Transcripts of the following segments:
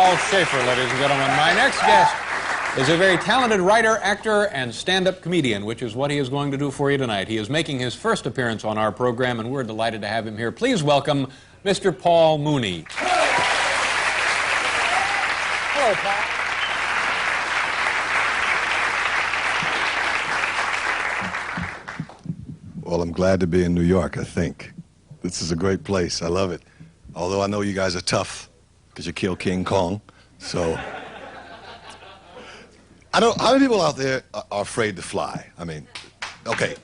Paul Schaefer, ladies and gentlemen. My next guest is a very talented writer, actor, and stand-up comedian, which is what he is going to do for you tonight. He is making his first appearance on our program, and we're delighted to have him here. Please welcome Mr. Paul Mooney. Hello, Paul. Well, I'm glad to be in New York, I think. This is a great place. I love it. Although I know you guys are tough because you killed King Kong. So, how many people out there are afraid to fly? I mean, okay,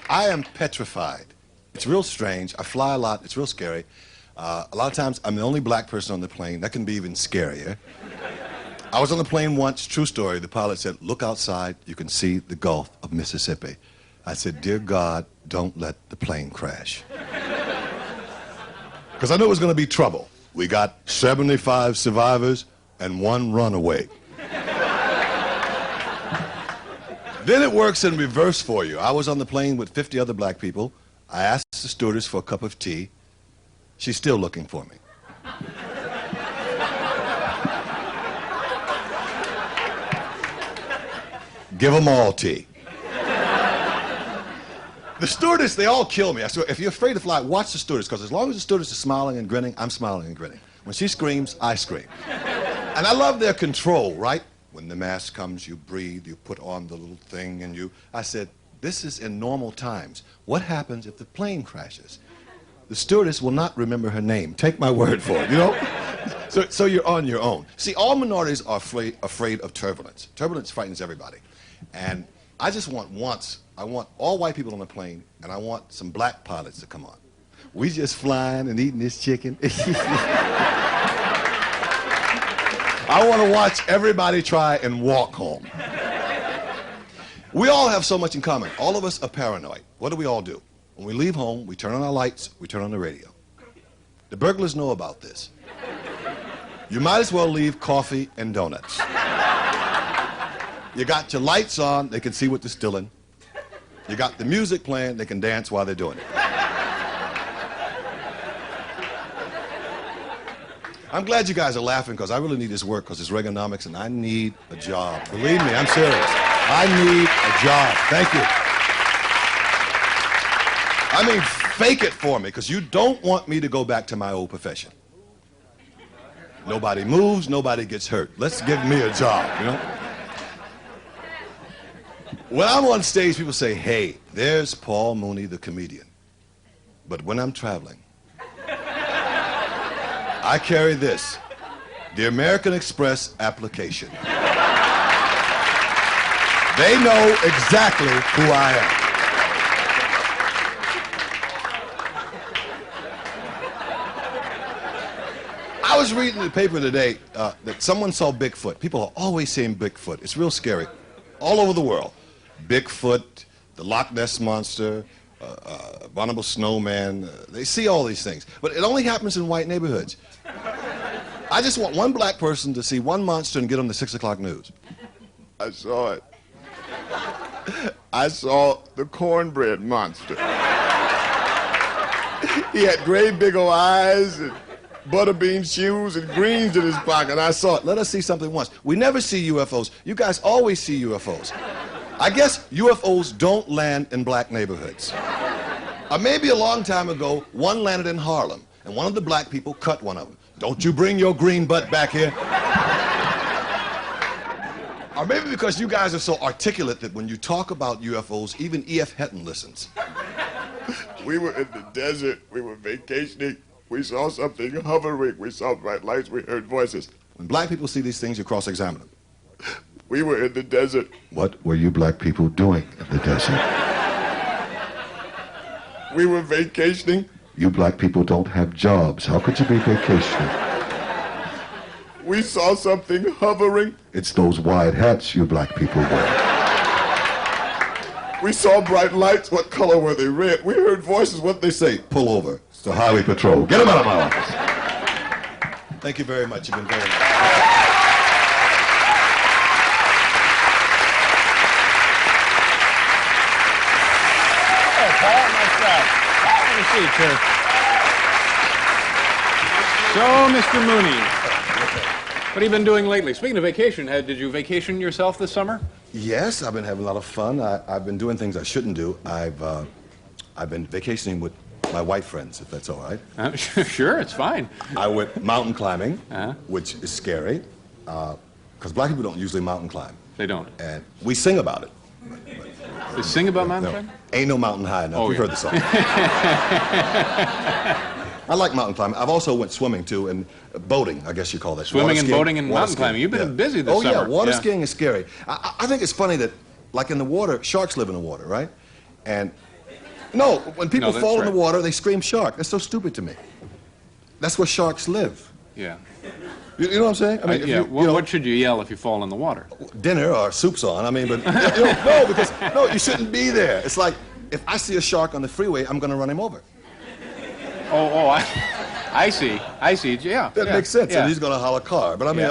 I am petrified. It's real strange. I fly a lot. It's real scary. A lot of times, I'm the only black person on the plane. That can be even scarier. I was on the plane once, true story. The pilot said, "Look outside. You can see the Gulf of Mississippi." I said, "Dear God, don't let the plane crash." Because I knew it was going to be trouble. We got 75 survivors and 1 runaway. Then it works in reverse for you. I was on the plane with 50 other black people. I asked the stewardess for a cup of tea. She's still looking for me. Give them all tea. The stewardess, they all kill me. I swear, if you're afraid to fly, watch the stewardess, because as long as the stewardess is smiling and grinning, I'm smiling and grinning. When she screams, I scream. And I love their control, right? When the mask comes, you breathe, you put on the little thing, and I said, this is in normal times. What happens if the plane crashes? The stewardess will not remember her name. Take my word for it, you know? So you're on your own. See, all minorities are afraid of turbulence. Turbulence frightens everybody. And I just want I want all white people on the plane, and I want some black pilots to come on. We just flying and eating this chicken. I want to watch everybody try and walk home. We all have so much in common. All of us are paranoid. What do we all do? When we leave home, we turn on our lights, we turn on the radio. The burglars know about this. You might as well leave coffee and donuts. You got your lights on, they can see what they're stealing. You got the music playing, they can dance while they're doing it. I'm glad you guys are laughing, because I really need this work, because it's Reaganomics, and I need a job. Believe me, I'm serious. I need a job. Thank you. I mean, fake it for me, because you don't want me to go back to my old profession. Nobody moves, nobody gets hurt. Let's give me a job, you know? When I'm on stage, people say, hey, there's Paul Mooney, the comedian. But when I'm traveling, I carry this, the American Express application. They know exactly who I am. I was reading the paper today that someone saw Bigfoot. People are always saying Bigfoot. It's real scary. All over the world. Bigfoot, the Loch Ness Monster, Abominable Snowman. They see all these things. But it only happens in white neighborhoods. I just want one black person to see one monster and get on the 6 o'clock news. I saw it. I saw the cornbread monster. He had great big old eyes and butterbean shoes and greens in his pocket. I saw it. Let us see something once. We never see UFOs. You guys always see UFOs. I guess UFOs don't land in black neighborhoods. Maybe a long time ago, one landed in Harlem, and one of the black people cut one of them. Don't you bring your green butt back here. Or maybe because you guys are so articulate that when you talk about UFOs, even E.F. Hutton listens. We were in the desert. We were vacationing. We saw something hovering. We saw bright lights. We heard voices. When black people see these things, you cross-examine them. We were in the desert. What were you black people doing in the desert? We were vacationing. You black people don't have jobs. How could you be vacationing? We saw something hovering. It's those wide hats you black people wear. We saw bright lights. What color were they? Red. We heard voices. What they say? Pull over. It's the highway patrol. Get them out of my office. Thank you very much. You've been very nice. seat, sir. So, Mr. Mooney, What have you been doing lately? Speaking of vacation, did you vacation yourself this summer? Yes, I've been having a lot of fun. I've been doing things I shouldn't do. I've been vacationing with my white friends, if that's all right. Sure, it's fine. I went mountain climbing, which is scary, because black people don't usually mountain climb. They don't. And we sing about it. They sing about mountain climbing? Ain't no mountain high enough. Oh, You've heard the song. I like mountain climbing. I've also went swimming, too, and boating, I guess you call that. Swimming and boating and mountain climbing. You've been busy this summer. Oh, yeah. Water skiing is scary. I think it's funny that, like in the water, sharks live in the water, right? And, no, when people fall in the water, they scream shark. That's so stupid to me. That's where sharks live. Yeah. You know what I'm saying? I mean, yeah. What should you yell if you fall in the water? Dinner or soup's on. I mean, but, no, because, no, you shouldn't be there. It's like, if I see a shark on the freeway, I'm going to run him over. Oh, I see. Yeah. That makes sense. Yeah. And he's going to holler car. But I mean,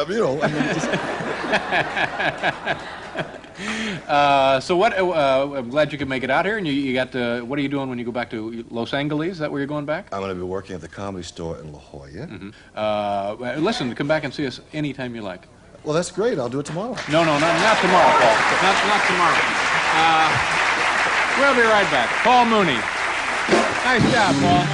just... So what? I'm glad you could make it out here. And you got to. What are you doing when you go back to Los Angeles? Is that where you're going back? I'm going to be working at the Comedy Store in La Jolla. Listen, come back and see us anytime you like. Well, that's great. I'll do it tomorrow. No, not tomorrow, Paul. Not tomorrow. We'll be right back. Paul Mooney. Nice job, Paul.